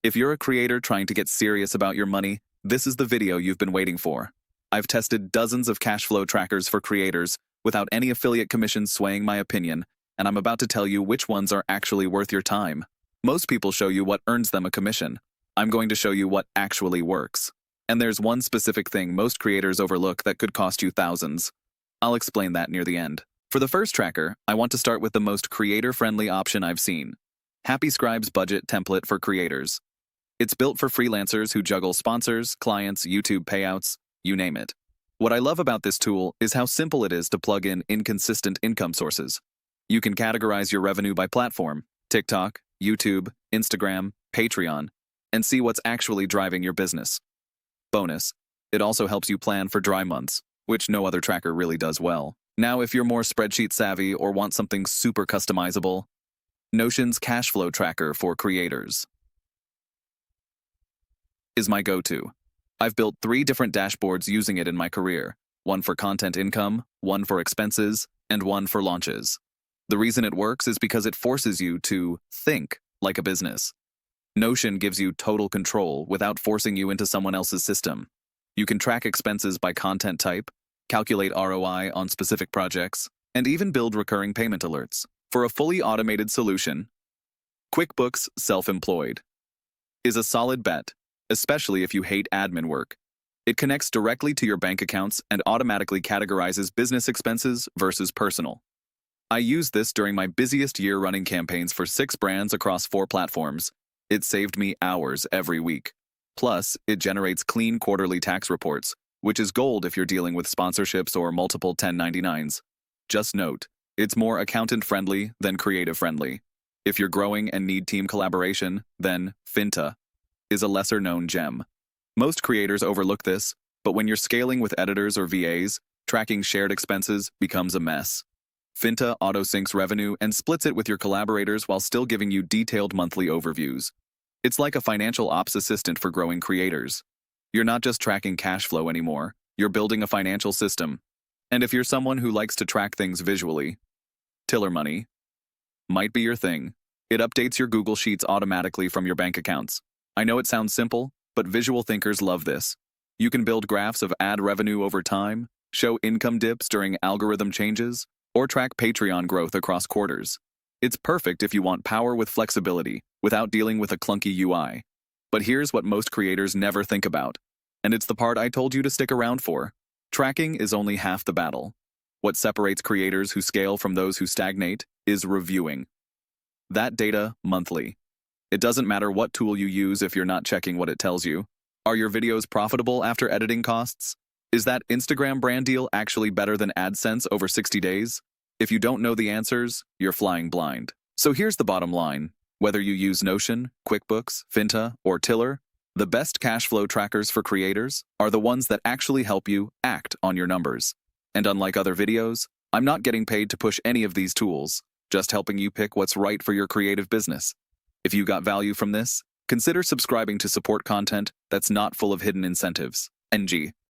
If you're a creator trying to get serious about your money, this is the video you've been waiting for. I've tested dozens of cash flow trackers for creators without any affiliate commissions swaying my opinion, and I'm about to tell you which ones are actually worth your time. Most people show you what earns them a commission. I'm going to show you what actually works. And there's one specific thing most creators overlook that could cost you thousands. I'll explain that near the end. For the first tracker, I want to start with the most creator-friendly option I've seen: Happy Scribe's Budget Template for Creators. It's built for freelancers who juggle sponsors, clients, YouTube payouts, you name it. What I love about this tool is how simple it is to plug in inconsistent income sources. You can categorize your revenue by platform: TikTok, YouTube, Instagram, Patreon, and see what's actually driving your business. Bonus, it also helps you plan for dry months, which no other tracker really does well. Now, if you're more spreadsheet savvy or want something super customizable, Notion's Cash Flow Tracker for Creators is my go-to. I've built 3 different dashboards using it in my career: one for content income, one for expenses, and one for launches. The reason it works is because it forces you to think like a business. Notion gives you total control without forcing you into someone else's system. You can track expenses by content type, calculate ROI on specific projects, and even build recurring payment alerts. For a fully automated solution, QuickBooks Self-Employed is a solid bet, especially if you hate admin work. It connects directly to your bank accounts and automatically categorizes business expenses versus personal. I used this during my busiest year running campaigns for 6 brands across 4 platforms. It saved me hours every week. Plus, it generates clean quarterly tax reports, which is gold if you're dealing with sponsorships or multiple 1099s. Just note, it's more accountant-friendly than creative-friendly. If you're growing and need team collaboration, then Finta is a lesser-known gem. Most creators overlook this, but when you're scaling with editors or VAs, tracking shared expenses becomes a mess. Finta auto-syncs revenue and splits it with your collaborators while still giving you detailed monthly overviews. It's like a financial ops assistant for growing creators. You're not just tracking cash flow anymore, you're building a financial system. And if you're someone who likes to track things visually, Tiller Money might be your thing. It updates your Google Sheets automatically from your bank accounts. I know it sounds simple, but visual thinkers love this. You can build graphs of ad revenue over time, show income dips during algorithm changes, or track Patreon growth across quarters. It's perfect if you want power with flexibility, without dealing with a clunky UI. But here's what most creators never think about, and it's the part I told you to stick around for. Tracking is only half the battle. What separates creators who scale from those who stagnate is reviewing that data monthly. It doesn't matter what tool you use if you're not checking what it tells you. Are your videos profitable after editing costs? Is that Instagram brand deal actually better than AdSense over 60 days? If you don't know the answers, you're flying blind. So here's the bottom line. Whether you use Notion, QuickBooks, Finta, or Tiller, the best cash flow trackers for creators are the ones that actually help you act on your numbers. And unlike other videos, I'm not getting paid to push any of these tools, just helping you pick what's right for your creative business. If you got value from this, consider subscribing to support content that's not full of hidden incentives. NG.